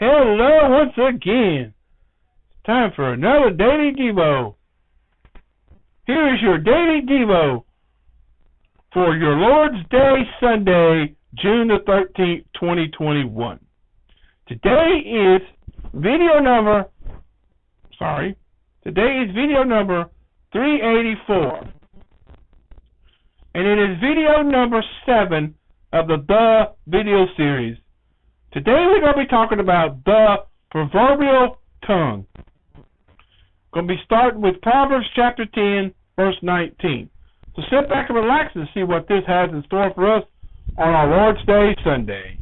Hello once again. It's time for another Daily Devo. Here is your Daily Devo for your Lord's Day, Sunday, June the 13th, 2021. Today is video number 384. And it is video number 7 of the video series. Today we're going to be talking about the proverbial tongue. Going to be starting with Proverbs chapter 10, verse 19. So sit back and relax and see what this has in store for us on our Lord's Day, Sunday.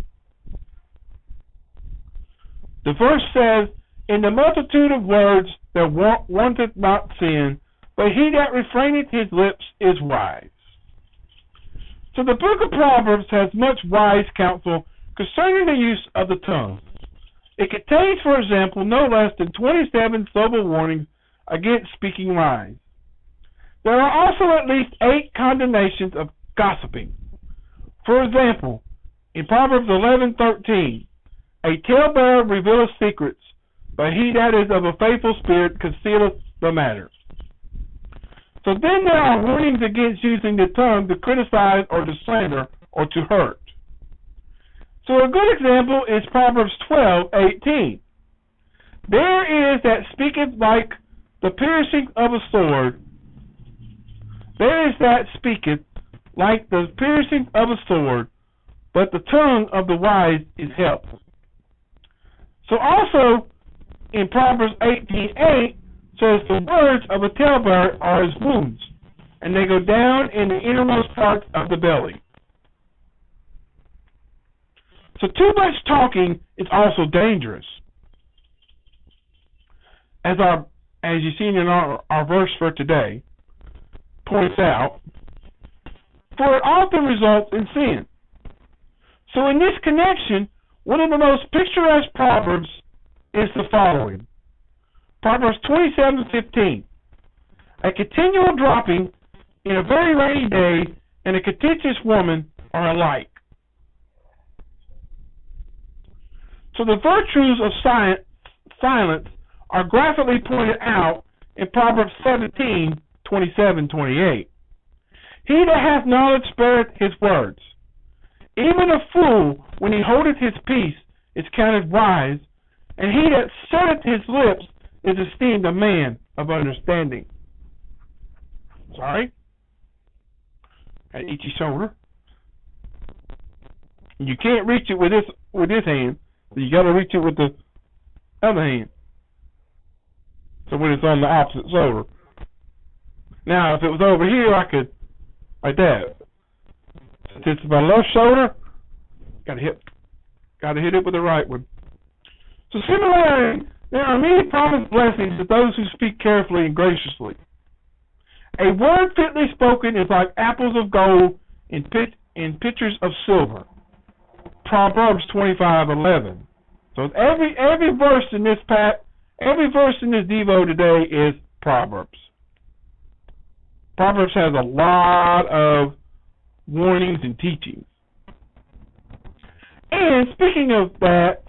The verse says, "In the multitude of words there wanteth not sin, but he that refraineth his lips is wise." So the book of Proverbs has much wise counsel concerning the use of the tongue. It contains, for example, no less than 27 sober warnings against speaking lies. There are also at least 8 condemnations of gossiping. For example, in Proverbs 11:13, "A talebearer revealeth secrets, but he that is of a faithful spirit concealeth the matter." So then there are warnings against using the tongue to criticize or to slander or to hurt. So a good example is Proverbs 12:18. "There is that speaketh like the piercing of a sword. There is that speaketh like the piercing of a sword, but the tongue of the wise is health." So also in Proverbs 18:8 says, "The words of a talebearer are as wounds, and they go down in the innermost parts of the belly." So too much talking is also dangerous. As you seen in our verse for today points out, for it often results in sin. So in this connection, one of the most picturesque proverbs is the following. Proverbs 27:15. "A continual dropping in a very rainy day and a contentious woman are alike." So the virtues of silence are graphically pointed out in Proverbs 17:27-28. "He that hath knowledge spareth his words. Even a fool, when he holdeth his peace, is counted wise, and he that setteth his lips is esteemed a man of understanding." Sorry. Had an itchy shoulder. You can't reach it with this hand. So you got to reach it with the other hand. So when it's on the opposite shoulder. Now, if it was over here, I could, like that. Since it's my left shoulder, gotta hit it with the right one. So similarly, there are many promised blessings to those who speak carefully and graciously. "A word fitly spoken is like apples of gold in pitchers of silver." Proverbs 25:11. So every verse in this Devo today is Proverbs. Proverbs has a lot of warnings and teachings. And speaking of that,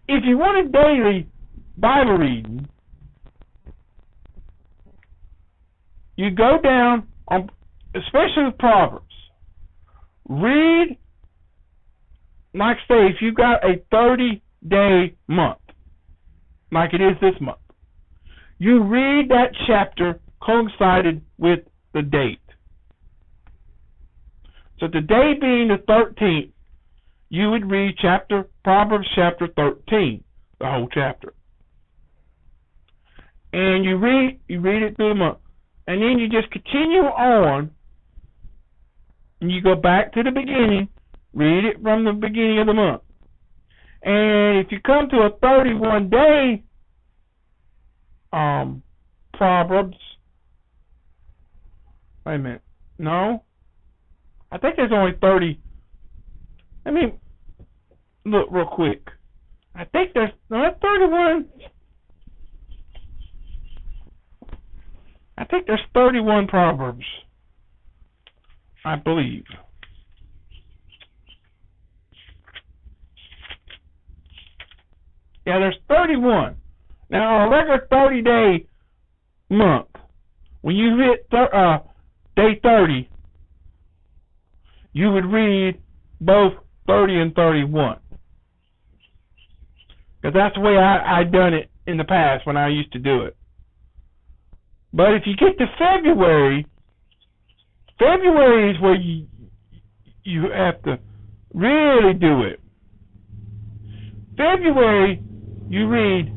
if you want a daily Bible reading, you go down on, especially with Proverbs, read. Like say, if you've got a 30-day month, like it is this month, you read that chapter coincided with the date. So today being the 13th, you would read Proverbs chapter 13, the whole chapter. And you read it through the month. And then you just continue on, and you go back to the beginning. Read it from the beginning of the month. And if you come to a 31-day Proverbs, wait a minute. No. I think there's only 30. Let me look real quick. I think there's 31. I think there's 31 Proverbs, I believe. Yeah, there's 31. Now, on a regular 30-day month, when you hit day 30, you would read both 30 and 31. Because that's the way I'd done it in the past when I used to do it. But if you get to February is where you have to really do it. February, you read,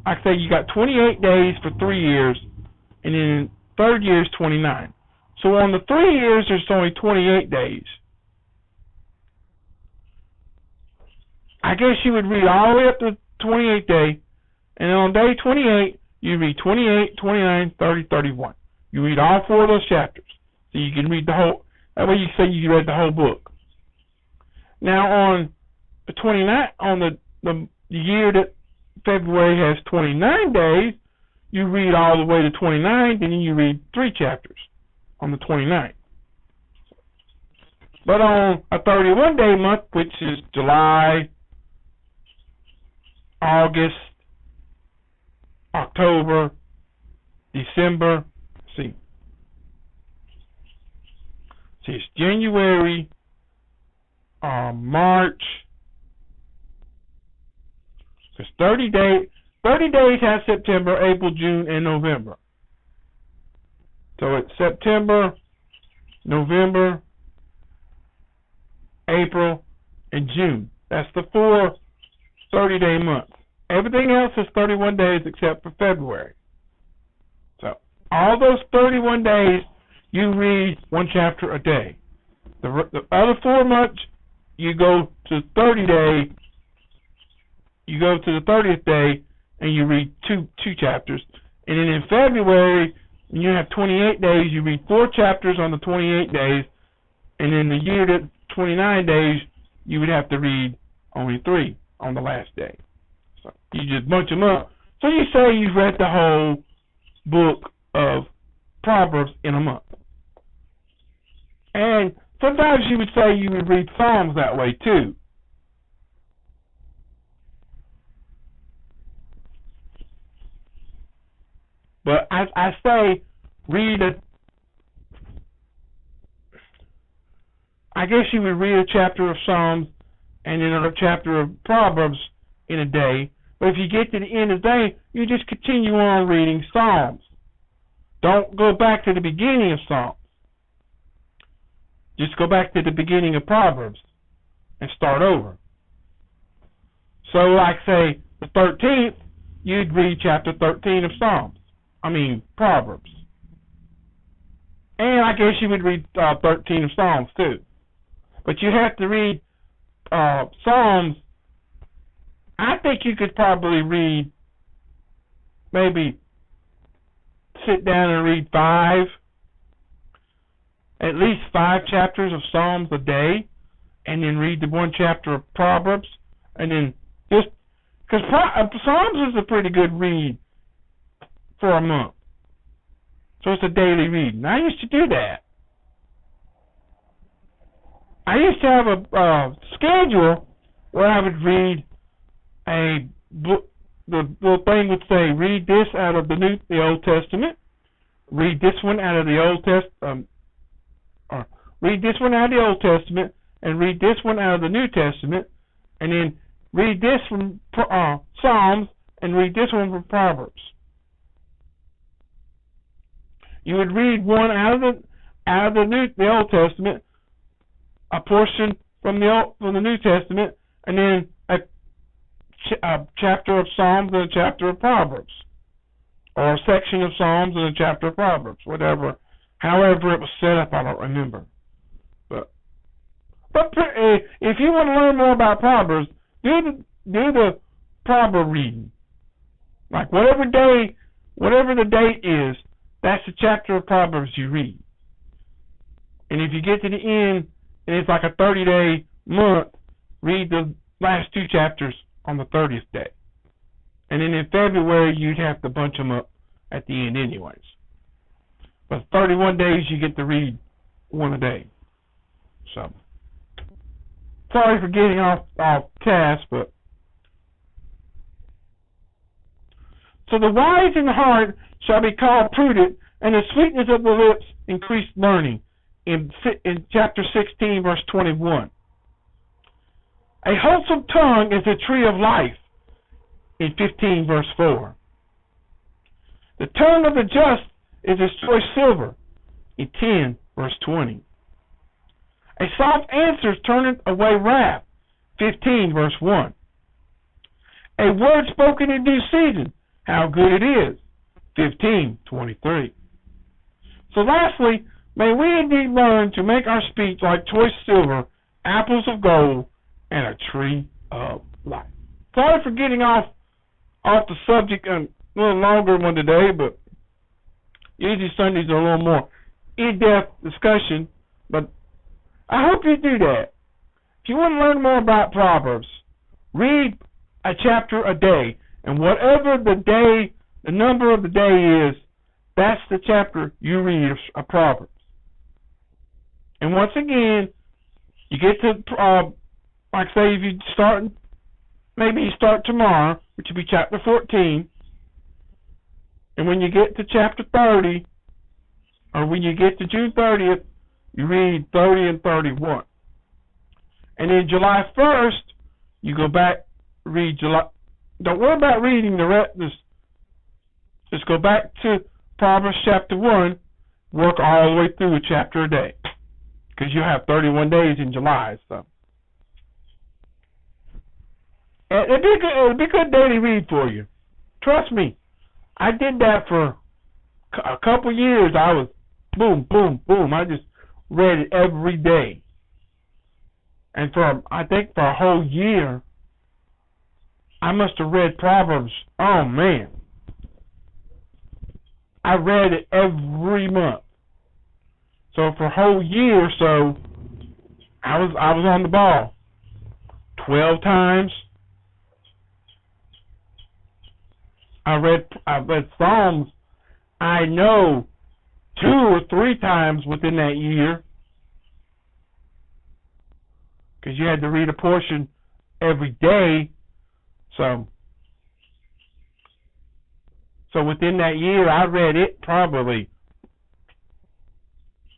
like I say, you got 28 days for 3 years, and then third year is 29. So on the 3 years, there's only 28 days. I guess you would read all the way up to 28th day, and then on day 28, you read 28, 29, 30, 31. You read all 4 of those chapters. So you can read the whole, that way you say you read the whole book. Now on the 29th, on the year that February has 29 days, you read all the way to 29, and then you read 3 chapters on the 29th. But on a 31-day month, which is July, August, October, December, it's January, March. Because 30 days has September, April, June, and November. So it's September, November, April, and June. That's the 4 30-day months. Everything else is 31 days except for February. So all those 31 days, you read 1 chapter a day. The other 4 months, you go to 30 day. You go to the 30th day, and you read two chapters. And then in February, when you have 28 days, you read 4 chapters on the 28 days. And in the year that 29 days, you would have to read only 3 on the last day. So you just bunch them up. So you say you've read the whole book of Proverbs in a month. And sometimes you would say you would read Psalms that way too. But I say read I guess you would read a chapter of Psalms and then a chapter of Proverbs in a day. But if you get to the end of the day, you just continue on reading Psalms. Don't go back to the beginning of Psalms. Just go back to the beginning of Proverbs and start over. So, like, say, the 13th, you'd read chapter 13 of Proverbs. And I guess you would read 13 of Psalms, too. But you have to read Psalms. I think you could probably read, maybe sit down and read 5. At least 5 chapters of Psalms a day, and then read the 1 chapter of Proverbs, and then just, because Psalms is a pretty good read for a month. So it's a daily read. And I used to do that. I used to have a schedule where I would read a book. The little thing would say, read this out of the Old Testament, read this one out of the Old Testament, read this one out of the Old Testament, and read this one out of the New Testament, and then read this from Psalms, and read this one from Proverbs. You would read one out of the Old Testament, a portion from the New Testament, and then a chapter of Psalms and a chapter of Proverbs, or a section of Psalms and a chapter of Proverbs, whatever. However it was set up, I don't remember. But if you want to learn more about Proverbs, do the proverb reading. Like whatever the date is, that's the chapter of Proverbs you read. And if you get to the end, and it's like a 30-day month, read the last 2 chapters on the 30th day. And then in February, you'd have to bunch them up at the end anyways. But 31 days, you get to read 1 a day. So, sorry for getting off task, but So the wise in heart shall be called prudent, and the sweetness of the lips increased learning. In chapter 16, verse 21. A wholesome tongue is a tree of life. In 15, verse 4. The tongue of the just is as choice silver. In 10, verse 20. A soft answer turneth away wrath. 15, verse 1. A word spoken in due season, how good it is. 15:23. So lastly, may we indeed learn to make our speech like choice silver, apples of gold, and a tree of life. Sorry for getting off the subject a little longer one today, but usually Sundays are a little more in-depth discussion, but I hope you do that. If you want to learn more about Proverbs, read a chapter a day, and whatever the number of the day is, that's the chapter you read of Proverbs. And once again, you get to, like say, if you start tomorrow, which will be chapter 14, and when you get to chapter 30, or when you get to June 30th, you read 30 and 31. And then July 1st, you go back, read July. Don't worry about reading the rest. Just go back to Proverbs chapter 1, work all the way through a chapter a day, because you have 31 days in July. So it'd be a good daily read for you. Trust me, I did that for a couple years. I was boom, boom, boom. I just read it every day, and I think for a whole year, I must have read Proverbs. Oh man. I read it every month. So for a whole year or so, I was on the ball. 12 times. I read Psalms, I know, 2 or 3 times within that year. Because you had to read a portion every day. So within that year, I read it probably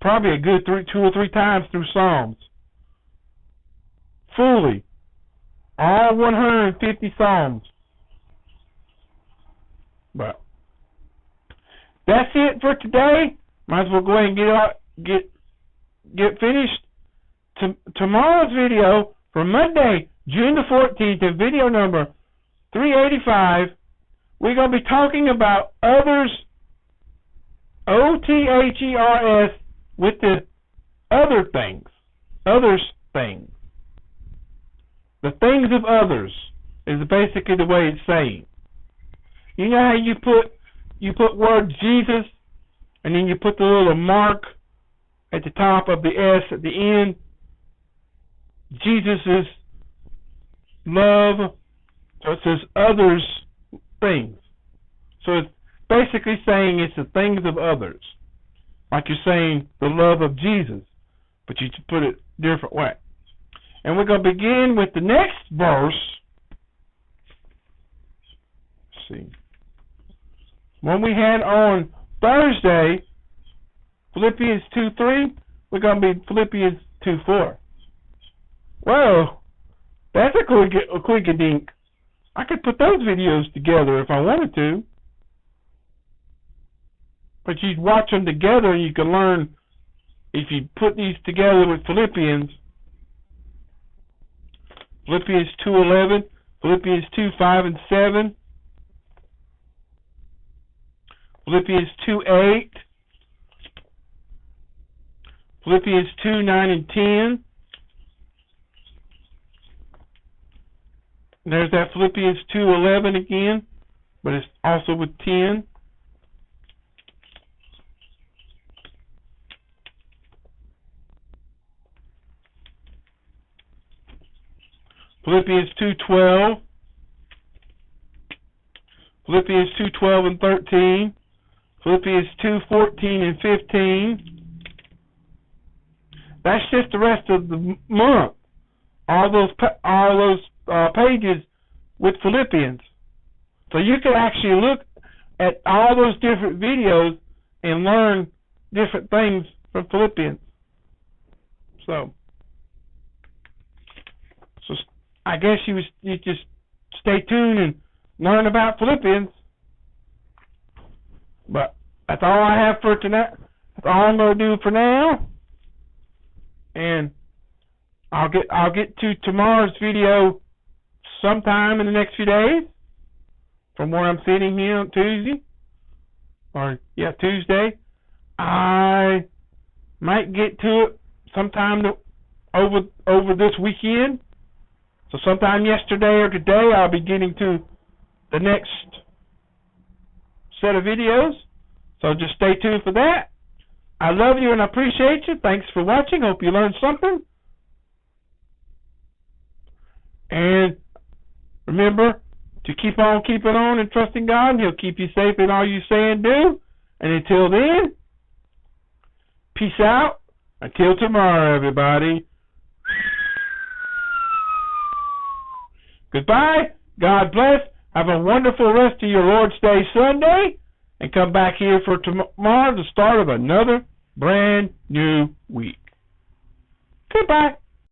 a good 2 or 3 times through Psalms. Fully. All 150 Psalms. But that's it for today. Might as well go ahead and get finished. Tomorrow's video for Monday, June the 14th, and video number 385. We're going to be talking about others, others, with the other things. Others things. The things of others is basically the way it's saying. You know how you put word Jesus, and then you put the little mark at the top of the S at the end. Jesus is love. So it says others things. So it's basically saying it's the things of others. Like you're saying the love of Jesus, but you put it a different way. And we're going to begin with the next verse. Let's see. When we had on Thursday, Philippians 2:3, we're going to be Philippians 2:4. Well, that's a quick-a-dink. I could put those videos together if I wanted to. But you'd watch them together and you can learn if you put these together with Philippians. Philippians 2:11, Philippians 2:5 and 7, Philippians 2:8, Philippians 2:9 and 10. There's that Philippians 2:11 again, but it's also with 10. Philippians 2:12, Philippians 2:12 and 13, Philippians 2:14 and 15. That's just the rest of the month. All those pages with Philippians. So you can actually look at all those different videos and learn different things from Philippians. So I guess you just stay tuned and learn about Philippians. But that's all I have for tonight. That's all I'm going to do for now. And I'll get to tomorrow's video sometime in the next few days from where I'm sitting here on Tuesday. Tuesday. I might get to it sometime over this weekend. So sometime yesterday or today I'll be getting to the next set of videos. So just stay tuned for that. I love you and I appreciate you. Thanks for watching. Hope you learned something. And remember to keep on keeping on and trusting God, and He'll keep you safe in all you say and do. And until then, peace out. Until tomorrow, everybody. Goodbye. God bless. Have a wonderful rest of your Lord's Day Sunday. And come back here for tomorrow, the start of another brand new week. Goodbye.